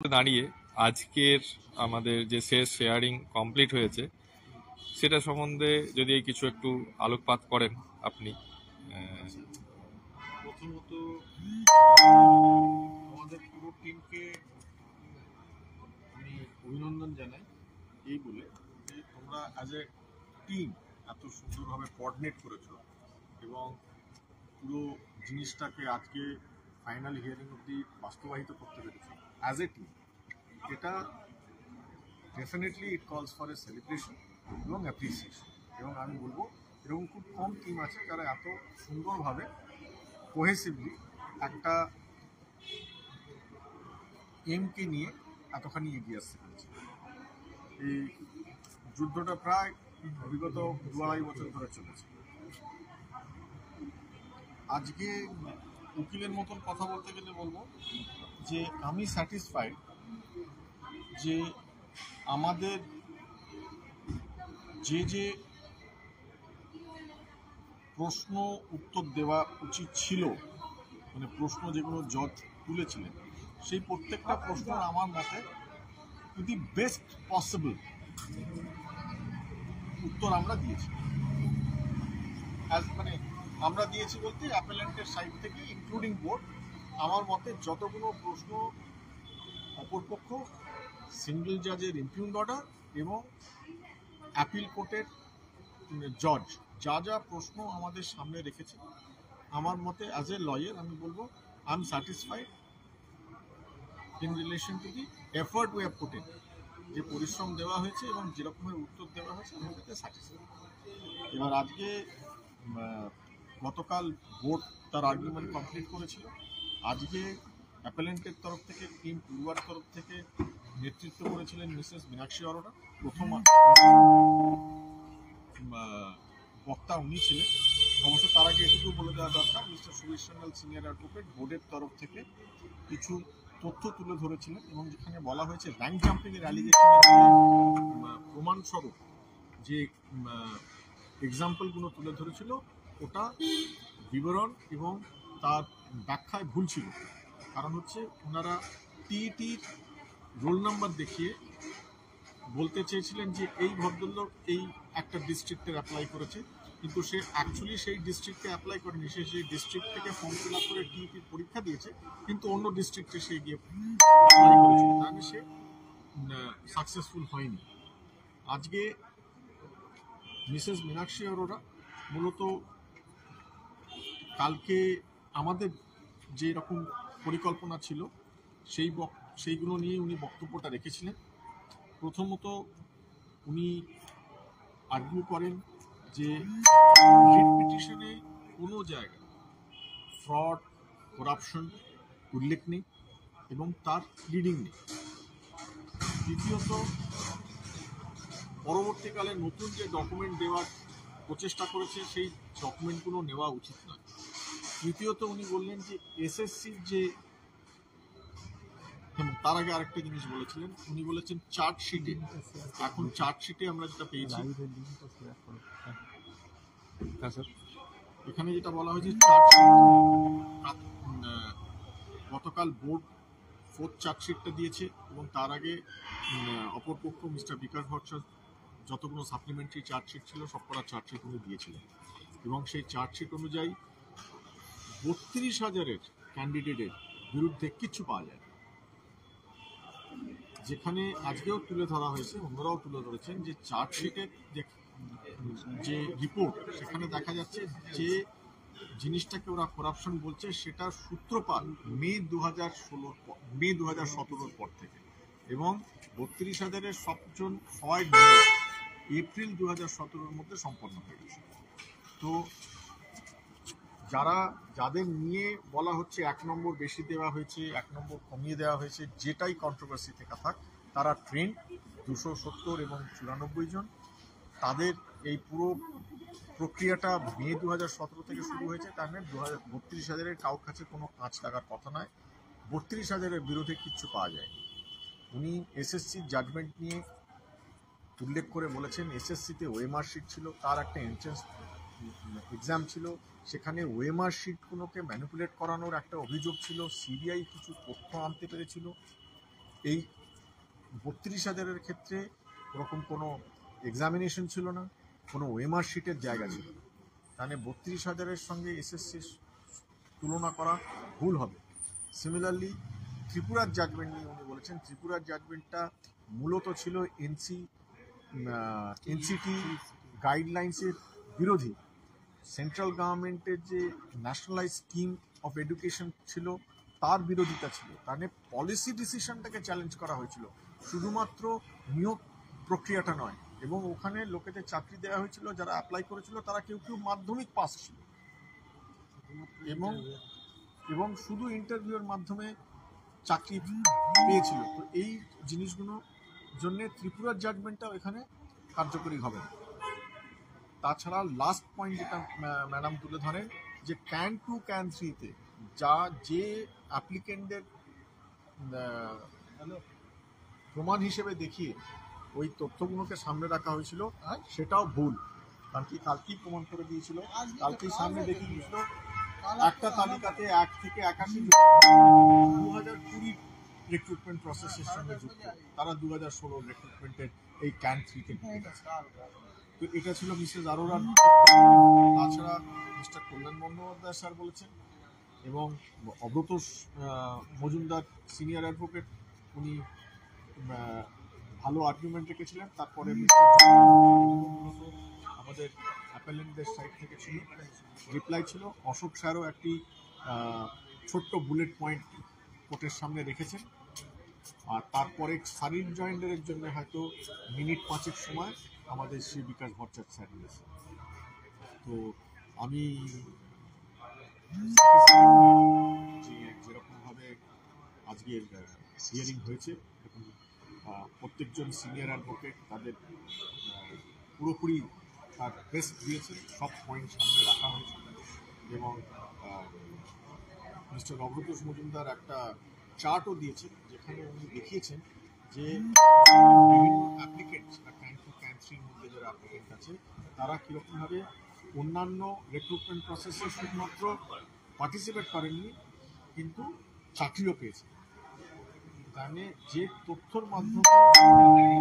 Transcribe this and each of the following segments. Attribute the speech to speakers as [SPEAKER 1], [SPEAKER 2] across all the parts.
[SPEAKER 1] দাঁড়িয়ে আজকের আমাদের যে শেষ শেয়ারিং কমপ্লিট হয়েছে সেটা সম্বন্ধে যদি কিছু একটু আলোকপাত করেন আপনি।
[SPEAKER 2] প্রথমত আমাদের পুরো টিমকে আমি অভিনন্দন জানাই এই বলে যে তোমরা অ্যাজ এ টিম এত সুন্দরভাবে কোঅর্ডিনেট করেছো এবং পুরো জিনিসটাকে আজকে ফাইনাল হিয়ারিং অবধি বাস্তবায়িত করতে পেরেছো অ্যাজ এ টিম। এটা ডেফিনেটলি ইট কলস ফর এ সেলিব্রেশন এবং অ্যাপ্রিসিয়েশন। এবং আমি বলবো এরকম খুব কম টিম আছে যারা এত সুন্দরভাবে কোহেসিভলি একটা এমকে নিয়ে এতখানি এগিয়ে আসতে পেরেছে। এই যুদ্ধটা প্রায় বিগত 2-2.5 বছর ধরে চলেছে। আজকে উকিলের মতন কথা বলতে গেলে বলবো যে আমি স্যাটিসফাইড যে আমাদের যে যে প্রশ্ন উত্তর দেওয়া উচিত ছিল, মানে প্রশ্ন যেগুলো জজ তুলেছিলেন সেই প্রত্যেকটা প্রশ্ন আমার মতে টু দি বেস্ট পসিবল উত্তর আমরা দিয়েছি। মানে আমরা দিয়েছি বলতে অ্যাপেলেন্টের সাইড থেকে ইনক্লুডিং বোর্ড আমার মতে যতগুলো প্রশ্ন অপরপক্ষ, সিঙ্গেল জাজের ইমপিউন্ড অর্ডার এবং অ্যাপিল কোর্টের জজ যা যা প্রশ্ন আমাদের সামনে রেখেছে, আমার মতে অ্যাজ এ লয়ার আমি বলবো I am satisfied in relation to the effort we have put in. যে পরিশ্রম দেওয়া হয়েছে এবং যেরকমের উত্তর দেওয়া হয়েছে আমি তাতে স্যাটিসফাইড। এবার আজকে গতকাল বোর্ড তার আর্গুমেন্ট কমপ্লিট করেছিল। আজকে অ্যাপেলেন্টের তরফ থেকে টিম পূর্বার তরফ থেকে নেতৃত্ব করেছিলেন মিসেস মীনাক্ষী অরোরা। প্রথম বক্তা উনি ছিলেন। অবশ্য তার আগে এটুকু বলে দেওয়া দরকার, mister Suresh Sanyal senior advocate বোর্ডের তরফ থেকে কিছু তথ্য তুলে ধরেছিলেন এবং যেখানে বলা হয়েছে র্যাঙ্ক জাম্পিংয়ের অ্যালিগেশনের প্রমাণস্বরূপ যে এক্সাম্পলগুলো তুলে ধরেছিল ওটা বিবরণ এবং তার ব্যাখ্যায় ভুল ছিল। কারণ হচ্ছে ওনারা টিইটির রোল নাম্বার দেখিয়ে বলতে চেয়েছিলেন যে এই ভদ্রলোক এই একটা ডিস্ট্রিক্টের অ্যাপ্লাই করেছে, কিন্তু সে অ্যাকচুয়ালি সেই ডিস্ট্রিক্টে অ্যাপ্লাই করেনি। সে সেই ডিস্ট্রিক্ট থেকে ফর্ম ফিল আপ করে টিইটির পরীক্ষা দিয়েছে, কিন্তু অন্য ডিস্ট্রিক্টে সে গিয়ে অ্যাপ্লাই করেছিল, তাহলে সে সাকসেসফুল হয়নি। আজকে মিসেস মীনাক্ষী অরোরা মূলত কালকে আমাদের যে রকম পরিকল্পনা ছিল সেইগুলো নিয়ে উনি বক্তব্যটা রেখেছিলেন। প্রথমত উনি আর্গুই করেন যে রিট পিটিশনে কোনো জায়গায় ফ্রড, করাপশন উল্লেখ নেই এবং তার প্লিডিং নেই। দ্বিতীয়ত পরবর্তীকালে নতুন যে ডকুমেন্ট দেওয়ার প্রচেষ্টা করেছে সেই ডকুমেন্টগুলো নেওয়া উচিত নয়। তৃতীয়ত উনি বললেন যে এসএসসির যে, তার আগে আরেকটা জিনিস বলেছিলেন, উনি বলেছেন চার্জশিটে, এখন চার্জশিটে আমরা যেটা পেয়েছি এখানে যেটা বলা হয়েছে গতকাল বোর্ড 4th চার্জশিটটা দিয়েছে এবং তার আগে অপরপক্ষ মিস্টার বিকাশ ভট্টাচার্য যতগুলো সাপ্লিমেন্টারি চার্জশিট ছিল সবকটা চার্জশিট উনি দিয়েছিলেন এবং সেই চার্জশিট অনুযায়ী 32,000 ক্যান্ডিডেটের বিরুদ্ধে কিচ্ছু পাওয়া যায়। যেখানে আজকেও তুলে ধরা হয়েছে, অন্যরাও তুলে ধরেছেন যে চার্জশিটের যে রিপোর্ট সেখানে দেখা যাচ্ছে যে জিনিসটাকে ওরা করাপশন বলছে সেটার সূত্রপাত মে 2017 পর থেকে এবং 32,000 সবজন সবাই এপ্রিল 2017 মধ্যে সম্পন্ন হয়ে গেছে। তো যাদের নিয়ে বলা হচ্ছে 1 নম্বর বেশি দেওয়া হয়েছে, 1 নম্বর কমিয়ে দেওয়া হয়েছে, যেটাই কন্ট্রোভার্সি থেকে থাক, তারা ট্রেন্ড 270 এবং 94 জন। তাদের এই পুরো প্রক্রিয়াটা মে 2017 থেকে শুরু হয়েছে, তার মানে 32,000 কারোর কাছে কোনো কাজ লাগার কথা নয়। 32,000 বিরুদ্ধে কিচ্ছু পাওয়া যায়। উনি এসএসসির জাজমেন্ট নিয়ে উল্লেখ করে বলেছেন এসএসসিতে ওএমআর শিট ছিল, তার একটা এন্ট্রান্স এক্সাম ছিল, সেখানে ওএমআর শিটগুলোকে ম্যানিপুলেট করানোর একটা অভিযোগ ছিল। সিবিআই কিছু তথ্য আনতে পেরেছিল এই 32,000-এর ক্ষেত্রে ওরকম কোনো এক্সামিনেশন ছিল না, কোনো ওএমআর শিটের জায়গা ছিল না। তাহলে 32,000-এর সঙ্গে এসএসসি তুলনা করা ভুল হবে। সিমিলারলি ত্রিপুরার জাজমেন্ট নিয়ে উনি বলেছেন, ত্রিপুরার জাজমেন্টটা মূলত ছিল এনসিটি গাইডলাইন্সের বিরোধী। সেন্ট্রাল গভর্নমেন্টের যে ন্যাশনালাইজ স্কিম অফ এডুকেশন ছিল তার বিরোধিতা ছিল। তাহলে পলিসি ডিসিশনটাকে চ্যালেঞ্জ করা হয়েছিল, শুধুমাত্র নিয়োগ প্রক্রিয়াটা নয়। এবং ওখানে লোকেদের চাকরি দেওয়া হয়েছিল, যারা অ্যাপ্লাই করেছিল তারা কেউ কেউ মাধ্যমিক পাস ছিল এবং শুধু ইন্টারভিউর মাধ্যমে চাকরি পেয়েছিল। তো এই জিনিসগুলোর জন্য ত্রিপুরার জাজমেন্টটাও এখানে কার্যকরী হবে না। তাছাড়া লাস্ট পয়েন্ট যেটা ম্যাডাম তুলে ধরেন, যে ক্যান 2 ক্যান 3-তে যে অ্যাপ্লিকেন্টদের প্রমাণ হিসেবে দেখিয়ে ওই তথ্যগুলোকে সামনে রাখা হয়েছিল সেটাও ভুল। কারণ কি কালকেই প্রমাণ করে দিয়েছিল, কালকেই সামনে দেখিয়ে দিয়েছিল একটা তালিকাতে 1 থেকে 81 2020 রিক্রুটমেন্ট প্রসেসের সঙ্গে যুক্ত, তারা 2016 রিক্রুটমেন্টের এই ক্যান 3-তে ঢুকে গেছে। তো এটা ছিল মিসেস আরোরার। তাছাড়া মিস্টার কল্যাণ বন্দ্যোপাধ্যায় স্যার বলেছেন এবং অব্রত মজুমদার সিনিয়র অ্যাডভোকেট, উনি ভালো আর্গুমেন্ট রেখেছিলেন। তারপরে আমাদের অ্যাপেলেন্টদের সাইড থেকে ছিল রিপ্লাই ছিল, অশোক স্যারও একটি ছোট্ট বুলেট পয়েন্ট কোর্টের সামনে রেখেছেন। আর তারপরে শারীর জয়েন্টের জন্য হয়তো মিনিট 5 সময় আমাদের শ্রী বিকাশ ভট্টাচার্য স্যার দিয়েছে। তো আমি যেরকমভাবে আজকের হিয়ারিং হয়েছে, প্রত্যেকজন সিনিয়র অ্যাডভোকেট তাদের পুরোপুরি তার বেস্ট দিয়েছেন, সব পয়েন্ট সামনে রাখা হয়েছে। এবং মিস্টার অভ্রতোষ মজুমদার একটা চার্টও দিয়েছেন, যেখানে উনি দেখিয়েছেন যে বিভিন্ন অ্যাপ্লিকেন্ট ক্যান 2 ক্যান 3-র মধ্যে যারা অ্যাপ্লিকেন্ট আছে তারা কীরকমভাবে অন্যান্য রিক্রুটমেন্ট প্রসেসে শুধুমাত্র পার্টিসিপেট করেননি, কিন্তু চাকরিও পেয়েছে। মানে যে তথ্যর মাধ্যমে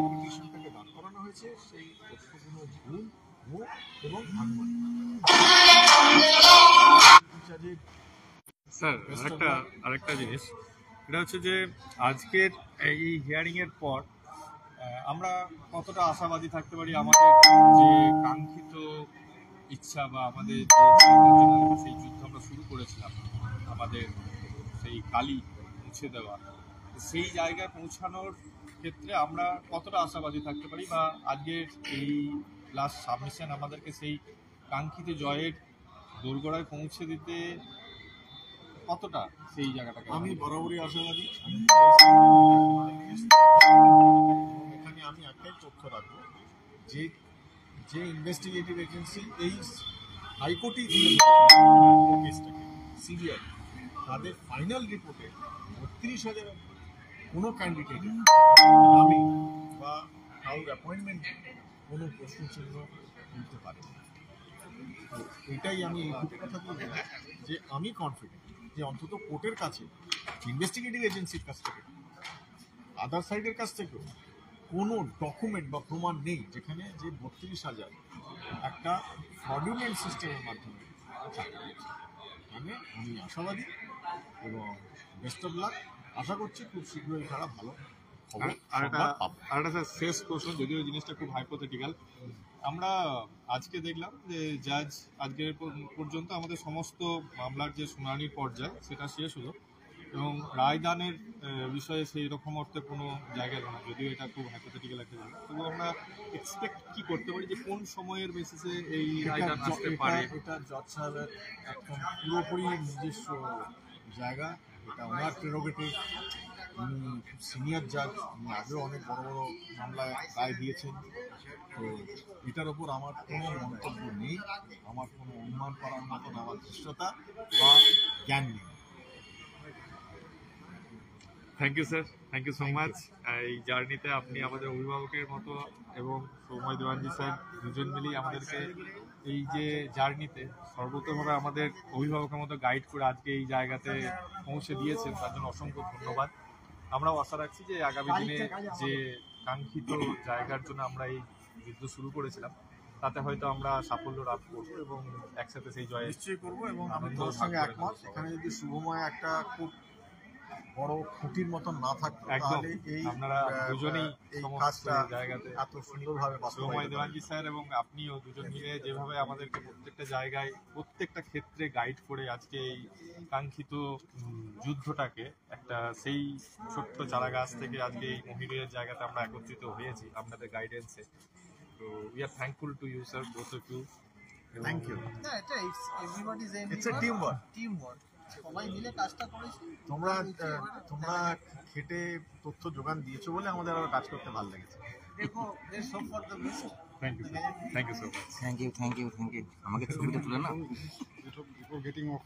[SPEAKER 2] কম্পিটিশনটাকে দাঁড় করানো হয়েছে সেই তথ্যগুলো ভুল এবং
[SPEAKER 1] স্যার আরেকটা জিনিস, এটা হচ্ছে যে আজকের এই হিয়ারিংয়ের পর আমরা কতটা আশাবাদী থাকতে পারি আমাদের যে কাঙ্ক্ষিত ইচ্ছা বা আমাদের যে সেই যুদ্ধ আমরা শুরু করেছিলাম, আমাদের সেই কালি মুছে দেওয়া, সেই জায়গায় পৌঁছানোর ক্ষেত্রে আমরা কতটা আশাবাদী থাকতে পারি, বা আজকের এই লাস্ট সাবমিশন আমাদেরকে সেই কাঙ্ক্ষিত জয়ের দোরগোড়ায় পৌঁছে দিতে কতটা সেই জায়গাটাকে?
[SPEAKER 2] আমি বরাবরই আশাবাদী। এখানে আমি একটাই তথ্য রাখবো, যে ইনভেস্টিগেটিভ এজেন্সি এই হাইকোর্টেই কেসটাকে সিবিআই, তাদের ফাইনাল রিপোর্টে 32,000 কোনো ক্যান্ডিডেটের নামে বা কারোর অ্যাপয়েন্টমেন্ট কোনো প্রশ্ন চিহ্ন তুলতে পারে। তো এটাই আমি এই দুটো কথা বলবো, যে আমি কনফিডেন্ট যে অন্তত কোর্টের কাছে, ইনভেস্টিগেটিভ এজেন্সির কাছ থেকে, আদার সাইডের কাছ থেকেও কোনো ডকুমেন্ট বা প্রমাণ নেই যেখানে যে 32,000 একটা ফ্রডুলেন্ট সিস্টেমের মাধ্যমে চাকরি পেয়েছে। মানে আমি আশাবাদী এবং বেস্ট অফ লাক। আশা করছি খুব শীঘ্রই তারা ভালো খবর।
[SPEAKER 1] আরেকটা স্যার শেষ প্রশ্ন, যদিও জিনিসটা খুব হাইপোথেটিক্যাল। আমরা আজকে দেখলাম যে জাজ আজকের পর্যন্ত আমাদের সমস্ত মামলার যে শুনানির পর্যায় সেটা শেষ হলো, এবং রায়দানের বিষয়ে সেই রকম অর্থে কোনো জায়গা না, যদিও এটা খুব হাইপোথেটিক্যাল একটা জায়গা। তবু আমরা এক্সপেক্ট কি করতে পারি যে কোন সময়ের বেসিসে এই রায়দান আসতে পারে?
[SPEAKER 2] এটা জজ সাহেবের একদম পুরোপুরি নিজস্ব জায়গা, এটা ওনার প্রেরোগেটিভ। উনি খুব সিনিয়র জাজ, উনি আগেও অনেক বড় বড় মামলায় রায় দিয়েছেন। তো এটার ওপর আমার কোনো মন্তব্য নেই, আমার কোনো অনুমান করার মতন আমার দৃষ্টতা বা জ্ঞান নেই।
[SPEAKER 1] Thank you sir, thank you so much. এই জার্নিতে আপনি আমাদের অভিভাবকের মতো এবং সৌময় দেওয়ানজি স্যার দুজন মিলেই আমাদেরকে এই যে জার্নিতে সর্বতভাবে আমাদের অভিভাবকের মতো গাইড করে আজকে এই জায়গাতে পৌঁছে দিয়েছেন, তার জন্য অসংখ্য ধন্যবাদ। আমরাও আশা রাখছি যে আগামী দিনে যে কাঙ্ক্ষিত জায়গার জন্য আমরা এই যুদ্ধ শুরু করেছিলাম তাতে হয়তো আমরা সাফল্য লাভ করবো এবং একসাথে সেই জয়ে
[SPEAKER 2] নিশ্চয়ই করবো। এবং আমি
[SPEAKER 1] আনন্দ
[SPEAKER 2] তোর
[SPEAKER 1] ভাগ
[SPEAKER 2] সঙ্গে
[SPEAKER 1] করে
[SPEAKER 2] একমত,
[SPEAKER 1] নেবো।
[SPEAKER 2] এখানে যদি শুভময় একটা খুব বড় খুঁটির মতন না থাকতো
[SPEAKER 1] একদম
[SPEAKER 2] তাহলে এই
[SPEAKER 1] আপনারা দুজনেই
[SPEAKER 2] এই
[SPEAKER 1] সমস্ত
[SPEAKER 2] কাজটা
[SPEAKER 1] জায়গাতে
[SPEAKER 2] এত সুন্দরভাবে
[SPEAKER 1] সময়
[SPEAKER 2] বাস্তবায়িত
[SPEAKER 1] দেওয়ানজি স্যার এবং আপনিও দুজন মিলে যেভাবে আমাদেরকে প্রত্যেকটা জায়গায় প্রত্যেকটা ক্ষেত্রে গাইড করে আজকে এই কাঙ্ক্ষিত যুদ্ধটাকে একটা সেই ছোট্ট চারা গাছ থেকে আজকে এই মহিলার জায়গাতে আমরা একত্রিত হয়েছি আপনাদের গাইডেন্সে। তো we are thankful to you sir, both of you.
[SPEAKER 2] Thank you.
[SPEAKER 3] না, এটা everybody's
[SPEAKER 2] It's a teamwork.
[SPEAKER 3] Teamwork, সবাই মিলে কাজটা করেছি।
[SPEAKER 2] তোমরা খেটে তথ্য যোগান দিয়েছো বলে আমাদের আরো কাজ করতে ভালো লেগেছে।
[SPEAKER 3] দেখো, let's hope for the best.
[SPEAKER 1] Thank you, thank you so much.
[SPEAKER 4] Thank you আমাকে ছবিটা তুলে না
[SPEAKER 2] Before getting off,